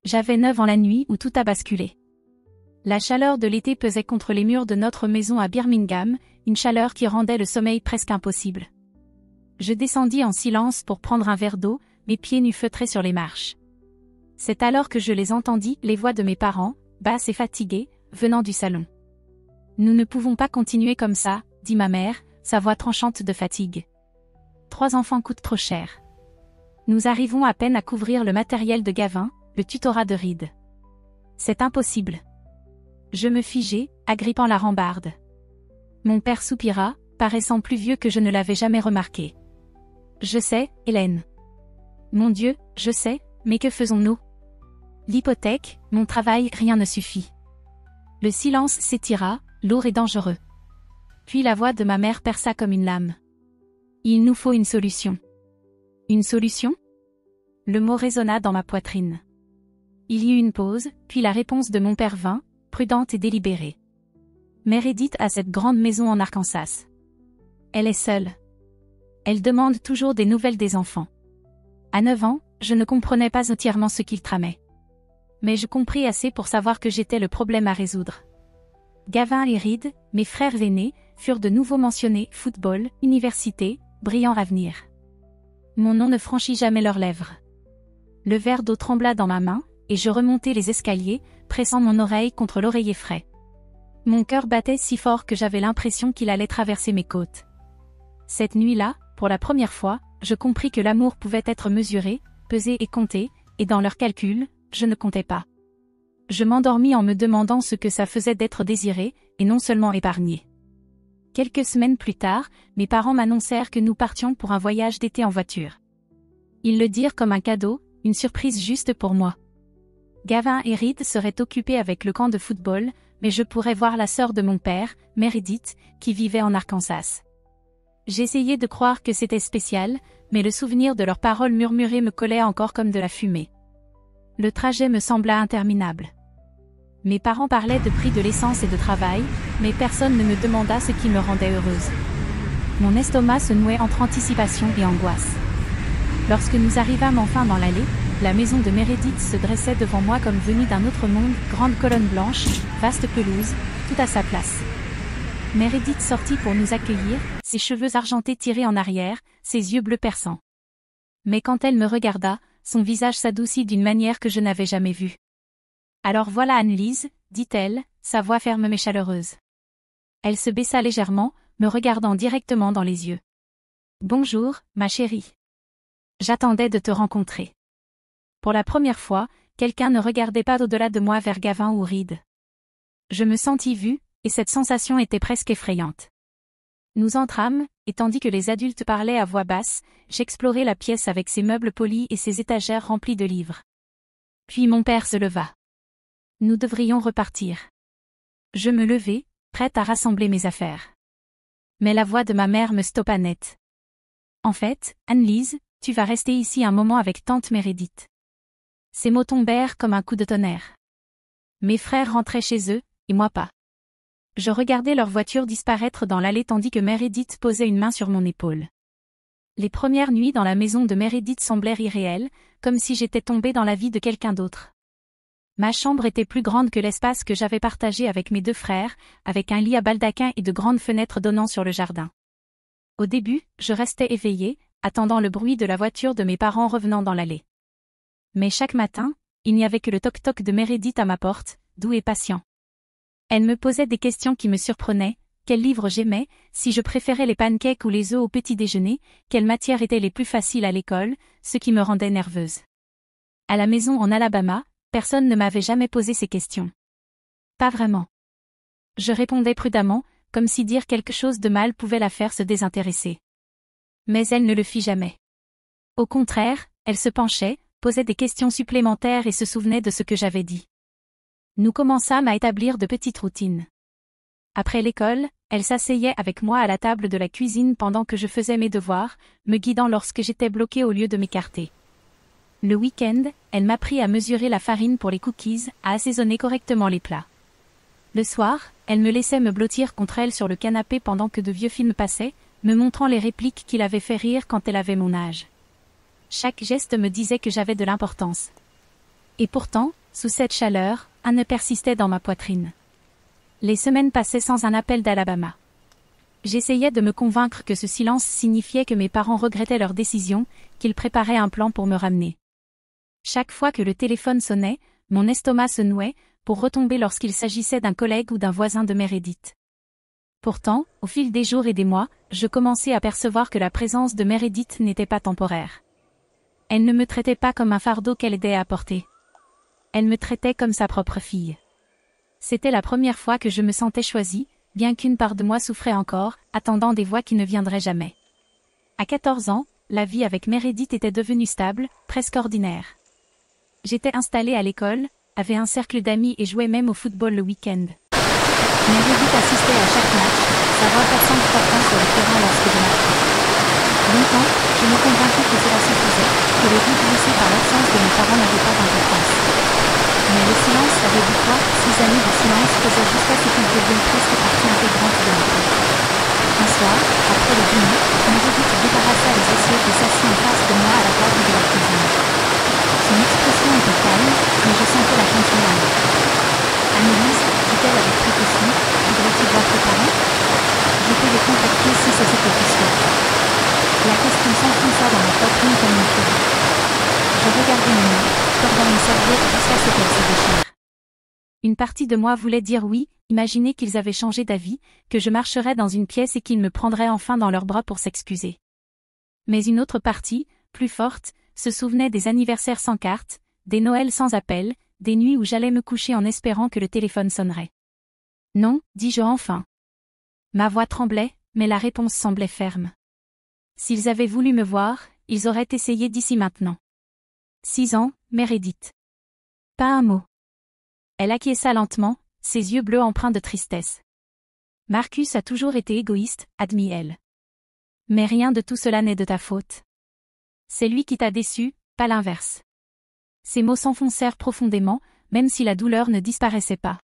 J'avais 9 ans la nuit où tout a basculé. La chaleur de l'été pesait contre les murs de notre maison à Birmingham, une chaleur qui rendait le sommeil presque impossible. Je descendis en silence pour prendre un verre d'eau, mes pieds nus feutrés sur les marches. C'est alors que je les entendis, les voix de mes parents, basses et fatiguées, venant du salon. « Nous ne pouvons pas continuer comme ça, » dit ma mère, sa voix tranchante de fatigue. 3 enfants coûtent trop cher. Nous arrivons à peine à couvrir le matériel de Gavin, le tutorat de Reed. C'est impossible. Je me figeai, agrippant la rambarde. Mon père soupira, paraissant plus vieux que je ne l'avais jamais remarqué. Je sais, Hélène. Mon Dieu, je sais, mais que faisons-nous? L'hypothèque, mon travail, rien ne suffit. Le silence s'étira, lourd et dangereux. Puis la voix de ma mère perça comme une lame. Il nous faut une solution. Une solution? Le mot résonna dans ma poitrine. Il y eut une pause, puis la réponse de mon père vint, prudente et délibérée. Meredith a cette grande maison en Arkansas. Elle est seule. Elle demande toujours des nouvelles des enfants. À 9 ans, je ne comprenais pas entièrement ce qu'il tramait. Mais je compris assez pour savoir que j'étais le problème à résoudre. Gavin et Reed, mes frères aînés, furent de nouveau mentionnés, football, université, brillant avenir. Mon nom ne franchit jamais leurs lèvres. Le verre d'eau trembla dans ma main, et je remontai les escaliers, pressant mon oreille contre l'oreiller frais. Mon cœur battait si fort que j'avais l'impression qu'il allait traverser mes côtes. Cette nuit-là, pour la première fois, je compris que l'amour pouvait être mesuré, pesé et compté, et dans leurs calculs, je ne comptais pas. Je m'endormis en me demandant ce que ça faisait d'être désiré, et non seulement épargné. Quelques semaines plus tard, mes parents m'annoncèrent que nous partions pour un voyage d'été en voiture. Ils le dirent comme un cadeau, une surprise juste pour moi. Gavin et Reed seraient occupés avec le camp de football, mais je pourrais voir la sœur de mon père, Meredith, qui vivait en Arkansas. J'essayais de croire que c'était spécial, mais le souvenir de leurs paroles murmurées me collait encore comme de la fumée. Le trajet me sembla interminable. Mes parents parlaient de prix de l'essence et de travail, mais personne ne me demanda ce qui me rendait heureuse. Mon estomac se nouait entre anticipation et angoisse. Lorsque nous arrivâmes enfin dans l'allée, la maison de Meredith se dressait devant moi comme venue d'un autre monde, grande colonne blanche, vaste pelouse, tout à sa place. Meredith sortit pour nous accueillir, ses cheveux argentés tirés en arrière, ses yeux bleus perçants. Mais quand elle me regarda, son visage s'adoucit d'une manière que je n'avais jamais vue. « Alors voilà Anne-Lise, dit-elle, sa voix ferme mais chaleureuse. Elle se baissa légèrement, me regardant directement dans les yeux. « Bonjour, ma chérie. J'attendais de te rencontrer. » Pour la première fois, quelqu'un ne regardait pas au-delà de moi vers Gavin ou Reed. Je me sentis vue, et cette sensation était presque effrayante. Nous entrâmes, et tandis que les adultes parlaient à voix basse, j'explorai la pièce avec ses meubles polis et ses étagères remplies de livres. Puis mon père se leva. Nous devrions repartir. Je me levai, prête à rassembler mes affaires. Mais la voix de ma mère me stoppa net. En fait, Anne-Lise, tu vas rester ici un moment avec tante Meredith. Ces mots tombèrent comme un coup de tonnerre. Mes frères rentraient chez eux, et moi pas. Je regardais leur voiture disparaître dans l'allée tandis que Meredith posait une main sur mon épaule. Les premières nuits dans la maison de Meredith semblèrent irréelles, comme si j'étais tombée dans la vie de quelqu'un d'autre. Ma chambre était plus grande que l'espace que j'avais partagé avec mes 2 frères, avec un lit à baldaquin et de grandes fenêtres donnant sur le jardin. Au début, je restais éveillée, attendant le bruit de la voiture de mes parents revenant dans l'allée. Mais chaque matin, il n'y avait que le toc-toc de Meredith à ma porte, doux et patient. Elle me posait des questions qui me surprenaient, quels livres j'aimais, si je préférais les pancakes ou les œufs au petit déjeuner, quelles matières étaient les plus faciles à l'école, ce qui me rendait nerveuse. À la maison en Alabama, personne ne m'avait jamais posé ces questions. Pas vraiment. Je répondais prudemment, comme si dire quelque chose de mal pouvait la faire se désintéresser. Mais elle ne le fit jamais. Au contraire, elle se penchait, posait des questions supplémentaires et se souvenait de ce que j'avais dit. Nous commençâmes à établir de petites routines. Après l'école, elle s'asseyait avec moi à la table de la cuisine pendant que je faisais mes devoirs, me guidant lorsque j'étais bloquée au lieu de m'écarter. Le week-end, elle m'apprit à mesurer la farine pour les cookies, à assaisonner correctement les plats. Le soir, elle me laissait me blottir contre elle sur le canapé pendant que de vieux films passaient, me montrant les répliques qui l'avaient fait rire quand elle avait mon âge. Chaque geste me disait que j'avais de l'importance. Et pourtant, sous cette chaleur, un nœud persistait dans ma poitrine. Les semaines passaient sans un appel d'Alabama. J'essayais de me convaincre que ce silence signifiait que mes parents regrettaient leur décision, qu'ils préparaient un plan pour me ramener. Chaque fois que le téléphone sonnait, mon estomac se nouait, pour retomber lorsqu'il s'agissait d'un collègue ou d'un voisin de Meredith. Pourtant, au fil des jours et des mois, je commençais à percevoir que la présence de Meredith n'était pas temporaire. Elle ne me traitait pas comme un fardeau qu'elle aidait à porter. Elle me traitait comme sa propre fille. C'était la première fois que je me sentais choisie, bien qu'une part de moi souffrait encore, attendant des voix qui ne viendraient jamais. À 14 ans, la vie avec Meredith était devenue stable, presque ordinaire. J'étais installée à l'école, avait un cercle d'amis et jouais même au football le week-end. Meredith assistait à chaque match, sa voix passante frappant sur le terrain lorsque je marchais. Longtemps, je me convainquis que cela suffisait, que le vide laissé par l'absence de mes parents n'avait pas d'importance. Mais le silence avait du poids, 6 années de silence faisaient jusqu'à ce qu'il devienne presque partie intégrante de ma vie. Un soir, après le dîner, Meredith débarrassa les assiettes et s'assit en face de moi à la table de la cuisine. Son expression était calme, mais je sentais la tension en elle. « Annelise, dit-elle avec précaution, voudrais-tu voir tes parents ? Je peux les contacter si c'est ce que tu souhaites. » La question s'enfonça dans ma poitrine comme une furie. Je regardais mes mains, tordant une serviette jusqu'à ce qu'elle se déchire. Une partie de moi voulait dire oui, imaginer qu'ils avaient changé d'avis, que je marcherais dans une pièce et qu'ils me prendraient enfin dans leurs bras pour s'excuser. Mais une autre partie, plus forte, se souvenait des anniversaires sans carte, des Noëls sans appel, des nuits où j'allais me coucher en espérant que le téléphone sonnerait. Non, dis-je enfin. Ma voix tremblait, mais la réponse semblait ferme. S'ils avaient voulu me voir, ils auraient essayé d'ici maintenant. 6 ans, Meredith. Pas un mot. Elle acquiesça lentement, ses yeux bleus empreints de tristesse. Marcus a toujours été égoïste, admit-elle. Mais rien de tout cela n'est de ta faute. C'est lui qui t'a déçu, pas l'inverse. Ces mots s'enfoncèrent profondément, même si la douleur ne disparaissait pas.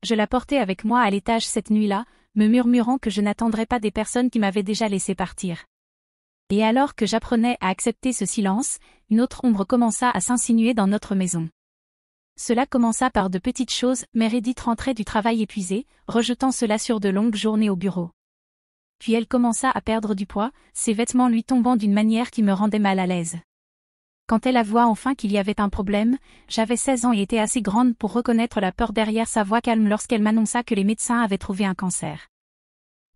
Je la portais avec moi à l'étage cette nuit-là, me murmurant que je n'attendrais pas des personnes qui m'avaient déjà laissé partir. Et alors que j'apprenais à accepter ce silence, une autre ombre commença à s'insinuer dans notre maison. Cela commença par de petites choses, Meredith rentrait du travail épuisée, rejetant cela sur de longues journées au bureau. Puis elle commença à perdre du poids, ses vêtements lui tombant d'une manière qui me rendait mal à l'aise. Quand elle avoua enfin qu'il y avait un problème, j'avais 16 ans et étais assez grande pour reconnaître la peur derrière sa voix calme lorsqu'elle m'annonça que les médecins avaient trouvé un cancer.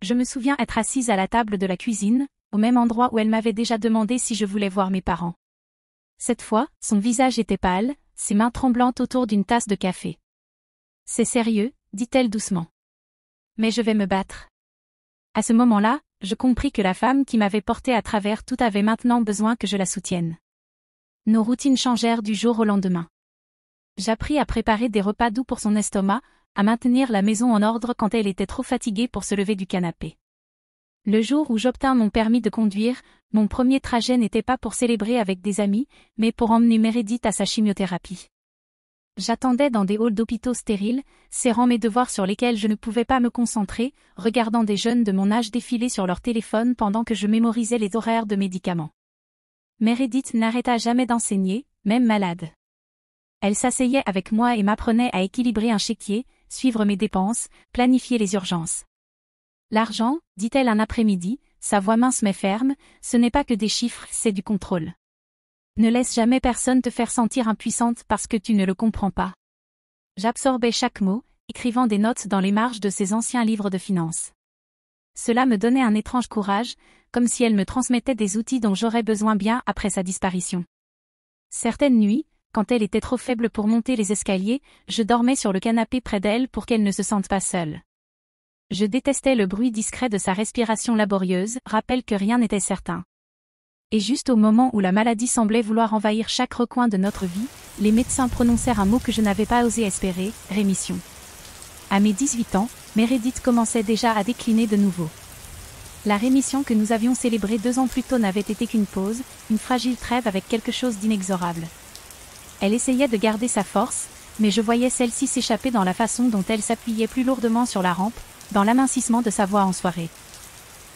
Je me souviens être assise à la table de la cuisine, au même endroit où elle m'avait déjà demandé si je voulais voir mes parents. Cette fois, son visage était pâle, ses mains tremblantes autour d'une tasse de café. « C'est sérieux », dit-elle doucement. « Mais je vais me battre. » À ce moment-là, je compris que la femme qui m'avait portée à travers tout avait maintenant besoin que je la soutienne. Nos routines changèrent du jour au lendemain. J'appris à préparer des repas doux pour son estomac, à maintenir la maison en ordre quand elle était trop fatiguée pour se lever du canapé. Le jour où j'obtins mon permis de conduire, mon premier trajet n'était pas pour célébrer avec des amis, mais pour emmener Meredith à sa chimiothérapie. J'attendais dans des halls d'hôpitaux stériles, serrant mes devoirs sur lesquels je ne pouvais pas me concentrer, regardant des jeunes de mon âge défiler sur leur téléphone pendant que je mémorisais les horaires de médicaments. Meredith n'arrêta jamais d'enseigner, même malade. Elle s'asseyait avec moi et m'apprenait à équilibrer un chéquier, suivre mes dépenses, planifier les urgences. L'argent, dit-elle un après-midi, sa voix mince mais ferme, ce n'est pas que des chiffres, c'est du contrôle. Ne laisse jamais personne te faire sentir impuissante parce que tu ne le comprends pas. J'absorbais chaque mot, écrivant des notes dans les marges de ses anciens livres de finances. Cela me donnait un étrange courage, comme si elle me transmettait des outils dont j'aurais besoin bien après sa disparition. Certaines nuits, quand elle était trop faible pour monter les escaliers, je dormais sur le canapé près d'elle pour qu'elle ne se sente pas seule. Je détestais le bruit discret de sa respiration laborieuse, rappel que rien n'était certain. Et juste au moment où la maladie semblait vouloir envahir chaque recoin de notre vie, les médecins prononcèrent un mot que je n'avais pas osé espérer, rémission. À mes 18 ans, Meredith commençait déjà à décliner de nouveau. La rémission que nous avions célébrée 2 ans plus tôt n'avait été qu'une pause, une fragile trêve avec quelque chose d'inexorable. Elle essayait de garder sa force, mais je voyais celle-ci s'échapper dans la façon dont elle s'appuyait plus lourdement sur la rampe, dans l'amincissement de sa voix en soirée.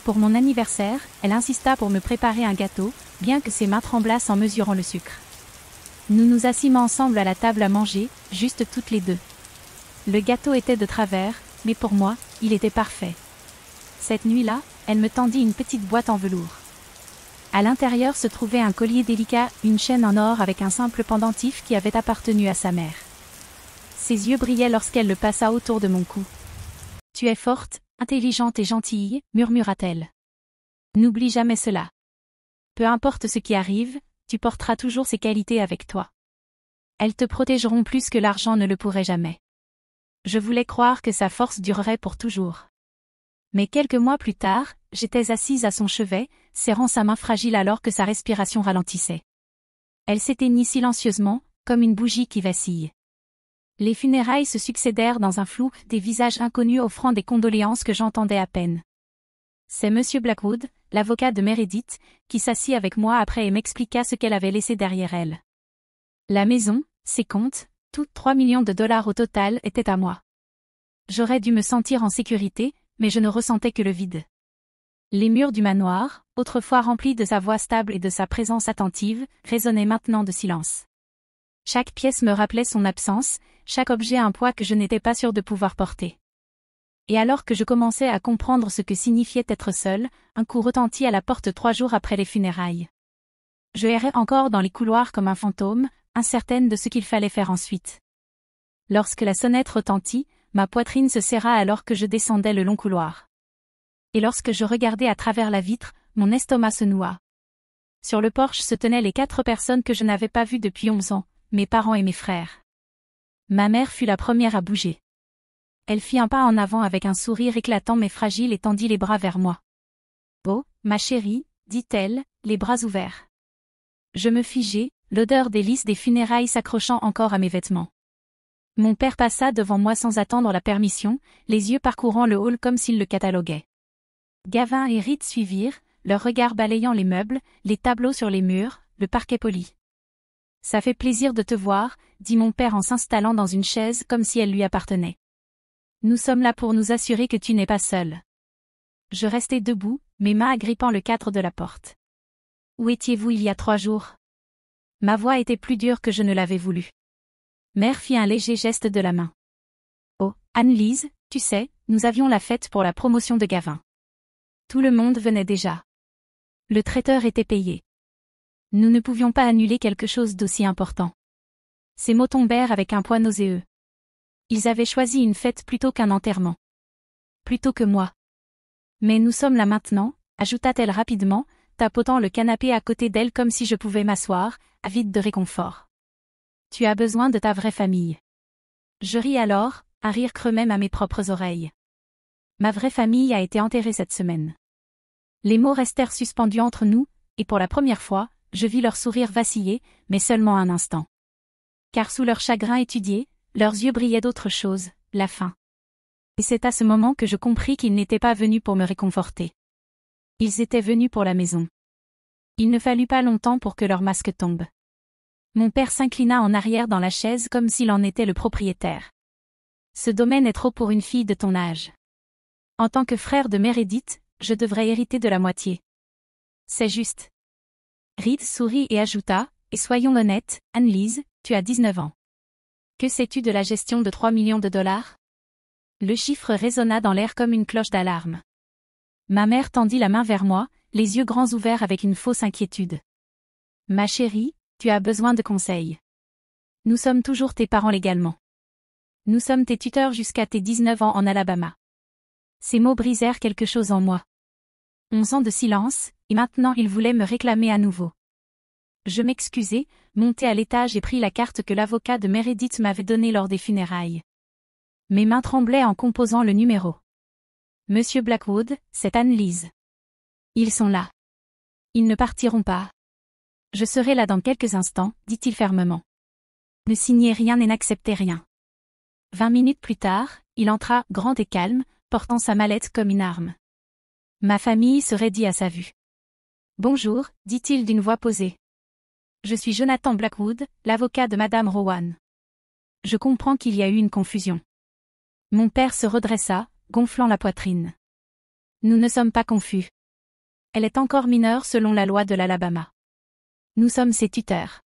Pour mon anniversaire, elle insista pour me préparer un gâteau, bien que ses mains tremblassent en mesurant le sucre. Nous nous assîmes ensemble à la table à manger, juste toutes les deux. Le gâteau était de travers, mais pour moi, il était parfait. Cette nuit-là, elle me tendit une petite boîte en velours. À l'intérieur se trouvait un collier délicat, une chaîne en or avec un simple pendentif qui avait appartenu à sa mère. Ses yeux brillaient lorsqu'elle le passa autour de mon cou. « Tu es forte, intelligente et gentille », murmura-t-elle. « N'oublie jamais cela. Peu importe ce qui arrive, tu porteras toujours ces qualités avec toi. Elles te protégeront plus que l'argent ne le pourrait jamais. » Je voulais croire que sa force durerait pour toujours. Mais quelques mois plus tard, j'étais assise à son chevet, serrant sa main fragile alors que sa respiration ralentissait. Elle s'éteignit silencieusement, comme une bougie qui vacille. Les funérailles se succédèrent dans un flou, des visages inconnus offrant des condoléances que j'entendais à peine. C'est Monsieur Blackwood, l'avocat de Meredith, qui s'assit avec moi après et m'expliqua ce qu'elle avait laissé derrière elle. La maison, ses comptes, toutes 3 millions de dollars au total étaient à moi. J'aurais dû me sentir en sécurité, mais je ne ressentais que le vide. Les murs du manoir, autrefois remplis de sa voix stable et de sa présence attentive, résonnaient maintenant de silence. Chaque pièce me rappelait son absence, chaque objet un poids que je n'étais pas sûre de pouvoir porter. Et alors que je commençais à comprendre ce que signifiait être seule, un coup retentit à la porte 3 jours après les funérailles. Je errais encore dans les couloirs comme un fantôme, incertaine de ce qu'il fallait faire ensuite. Lorsque la sonnette retentit, ma poitrine se serra alors que je descendais le long couloir. Et lorsque je regardais à travers la vitre, mon estomac se noua. Sur le porche se tenaient les 4 personnes que je n'avais pas vues depuis 11 ans, mes parents et mes frères. Ma mère fut la première à bouger. Elle fit un pas en avant avec un sourire éclatant mais fragile et tendit les bras vers moi. « Oh, ma chérie », dit-elle, les bras ouverts. Je me figeai, l'odeur des lys des funérailles s'accrochant encore à mes vêtements. Mon père passa devant moi sans attendre la permission, les yeux parcourant le hall comme s'il le cataloguait. Gavin et Reed suivirent, leurs regards balayant les meubles, les tableaux sur les murs, le parquet poli. « Ça fait plaisir de te voir », dit mon père en s'installant dans une chaise comme si elle lui appartenait. « Nous sommes là pour nous assurer que tu n'es pas seul. » Je restai debout, mes mains agrippant le cadre de la porte. « Où étiez-vous il y a 3 jours ?» Ma voix était plus dure que je ne l'avais voulu. Mère fit un léger geste de la main. « Oh, Anne-Lise, tu sais, nous avions la fête pour la promotion de Gavin. Tout le monde venait déjà. Le traiteur était payé. Nous ne pouvions pas annuler quelque chose d'aussi important. » Ces mots tombèrent avec un poids nauséeux. Ils avaient choisi une fête plutôt qu'un enterrement. Plutôt que moi. « Mais nous sommes là maintenant », ajouta-t-elle rapidement, tapotant le canapé à côté d'elle comme si je pouvais m'asseoir, avide de réconfort. « Tu as besoin de ta vraie famille. » Je ris alors, un rire creux même à mes propres oreilles. Ma vraie famille a été enterrée cette semaine. Les mots restèrent suspendus entre nous, et pour la première fois, je vis leur sourire vaciller, mais seulement un instant. Car sous leur chagrin étudié, leurs yeux brillaient d'autre chose, la faim. Et c'est à ce moment que je compris qu'ils n'étaient pas venus pour me réconforter. Ils étaient venus pour la maison. Il ne fallut pas longtemps pour que leur masque tombe. Mon père s'inclina en arrière dans la chaise comme s'il en était le propriétaire. « Ce domaine est trop pour une fille de ton âge. En tant que frère de Meredith, je devrais hériter de la moitié. » C'est juste. Reed sourit et ajouta, « Et soyons honnêtes, Anne-Lise, tu as 19 ans. Que sais-tu de la gestion de 3 millions de dollars ?» Le chiffre résonna dans l'air comme une cloche d'alarme. Ma mère tendit la main vers moi, les yeux grands ouverts avec une fausse inquiétude. « Ma chérie, tu as besoin de conseils. Nous sommes toujours tes parents légalement. Nous sommes tes tuteurs jusqu'à tes 19 ans en Alabama. » Ces mots brisèrent quelque chose en moi. 11 ans de silence, et maintenant il voulait me réclamer à nouveau. Je m'excusai, montai à l'étage et pris la carte que l'avocat de Meredith m'avait donnée lors des funérailles. Mes mains tremblaient en composant le numéro. « Monsieur Blackwood, c'est Anne-Lise. Ils sont là. Ils ne partiront pas. Je serai là dans quelques instants, dit-il fermement. Ne signez rien et n'acceptez rien. » 20 minutes plus tard, il entra, grand et calme, portant sa mallette comme une arme. Ma famille se raidit à sa vue. « Bonjour, dit-il d'une voix posée. Je suis Jonathan Blackwood, l'avocat de Madame Rowan. Je comprends qu'il y a eu une confusion. » Mon père se redressa, gonflant la poitrine. « Nous ne sommes pas confus. Elle est encore mineure selon la loi de l'Alabama. Nous sommes ses tuteurs.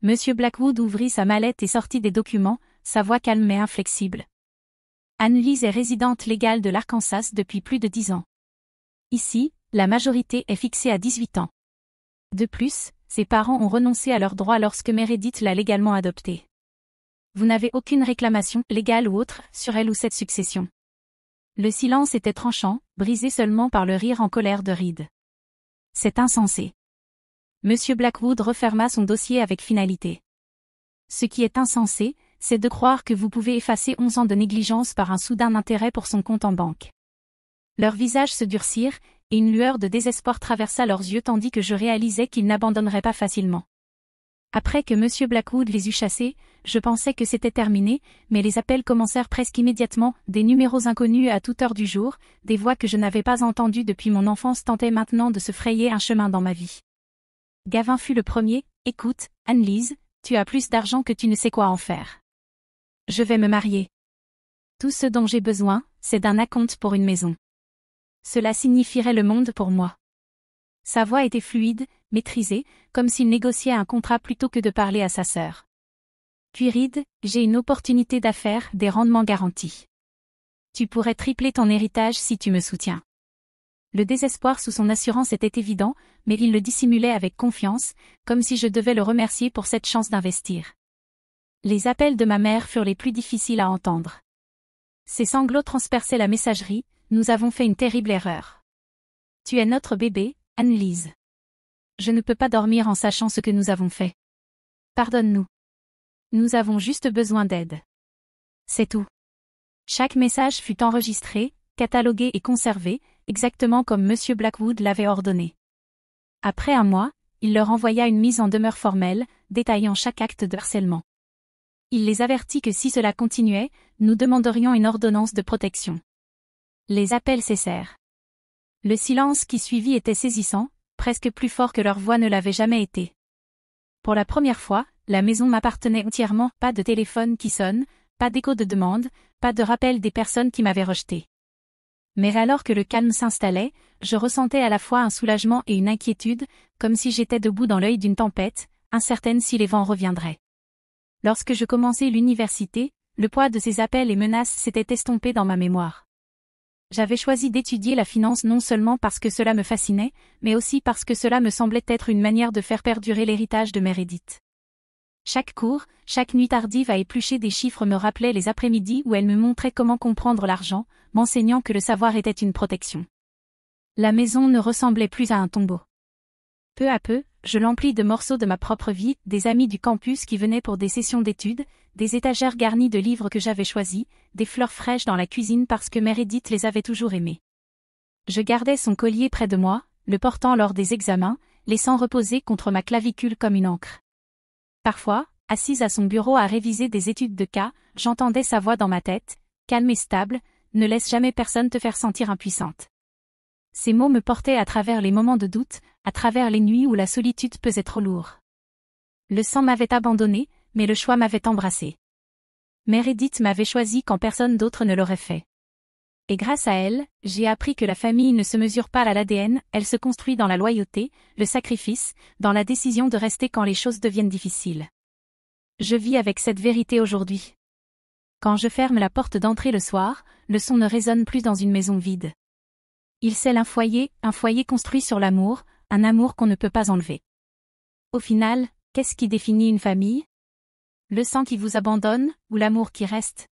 Monsieur Blackwood ouvrit sa mallette et sortit des documents, sa voix calme mais inflexible. Annelise est résidente légale de l'Arkansas depuis plus de 10 ans. Ici, la majorité est fixée à 18 ans. De plus, ses parents ont renoncé à leurs droits lorsque Meredith l'a légalement adoptée. Vous n'avez aucune réclamation, légale ou autre, sur elle ou cette succession. Le silence était tranchant, brisé seulement par le rire en colère de Reed. C'est insensé. Monsieur Blackwood referma son dossier avec finalité. Ce qui est insensé, c'est de croire que vous pouvez effacer 11 ans de négligence par un soudain intérêt pour son compte en banque. Leurs visages se durcirent, et une lueur de désespoir traversa leurs yeux tandis que je réalisais qu'ils n'abandonneraient pas facilement. Après que Monsieur Blackwood les eut chassés, je pensais que c'était terminé, mais les appels commencèrent presque immédiatement, des numéros inconnus à toute heure du jour, des voix que je n'avais pas entendues depuis mon enfance tentaient maintenant de se frayer un chemin dans ma vie. Gavin fut le premier. « Écoute, Annelise, tu as plus d'argent que tu ne sais quoi en faire. Je vais me marier. Tout ce dont j'ai besoin, c'est d'un acompte pour une maison. Cela signifierait le monde pour moi. » Sa voix était fluide, maîtrisée, comme s'il négociait un contrat plutôt que de parler à sa sœur. Puis Reed, j'ai une opportunité d'affaires, des rendements garantis. Tu pourrais tripler ton héritage si tu me soutiens. Le désespoir sous son assurance était évident, mais il le dissimulait avec confiance, comme si je devais le remercier pour cette chance d'investir. Les appels de ma mère furent les plus difficiles à entendre. Ses sanglots transperçaient la messagerie, nous avons fait une terrible erreur. Tu es notre bébé, Annelise. Je ne peux pas dormir en sachant ce que nous avons fait. Pardonne-nous. Nous avons juste besoin d'aide. C'est tout. Chaque message fut enregistré, catalogué et conservé, exactement comme Monsieur Blackwood l'avait ordonné. Après un mois, il leur envoya une mise en demeure formelle, détaillant chaque acte de harcèlement. Il les avertit que si cela continuait, nous demanderions une ordonnance de protection. Les appels cessèrent. Le silence qui suivit était saisissant, presque plus fort que leur voix ne l'avait jamais été. Pour la première fois, la maison m'appartenait entièrement, pas de téléphone qui sonne, pas d'écho de demande, pas de rappel des personnes qui m'avaient rejeté. Mais alors que le calme s'installait, je ressentais à la fois un soulagement et une inquiétude, comme si j'étais debout dans l'œil d'une tempête, incertaine si les vents reviendraient. Lorsque je commençais l'université, le poids de ces appels et menaces s'était estompé dans ma mémoire. J'avais choisi d'étudier la finance non seulement parce que cela me fascinait, mais aussi parce que cela me semblait être une manière de faire perdurer l'héritage de Meredith. Chaque cours, chaque nuit tardive à éplucher des chiffres me rappelait les après-midi où elle me montrait comment comprendre l'argent, m'enseignant que le savoir était une protection. La maison ne ressemblait plus à un tombeau. Peu à peu, je l'emplis de morceaux de ma propre vie, des amis du campus qui venaient pour des sessions d'études, des étagères garnies de livres que j'avais choisis, des fleurs fraîches dans la cuisine parce que Meredith les avait toujours aimées. Je gardais son collier près de moi, le portant lors des examens, laissant reposer contre ma clavicule comme une encre. Parfois, assise à son bureau à réviser des études de cas, j'entendais sa voix dans ma tête, calme et stable, ne laisse jamais personne te faire sentir impuissante. Ces mots me portaient à travers les moments de doute, à travers les nuits où la solitude pesait trop lourd. Le sang m'avait abandonné, mais le choix m'avait embrassé. Meredith m'avait choisi quand personne d'autre ne l'aurait fait. Et grâce à elle, j'ai appris que la famille ne se mesure pas à l'ADN, elle se construit dans la loyauté, le sacrifice, dans la décision de rester quand les choses deviennent difficiles. Je vis avec cette vérité aujourd'hui. Quand je ferme la porte d'entrée le soir, le son ne résonne plus dans une maison vide. Il scelle un foyer construit sur l'amour, un amour qu'on ne peut pas enlever. Au final, qu'est-ce qui définit une famille ? Le sang qui vous abandonne, ou l'amour qui reste ?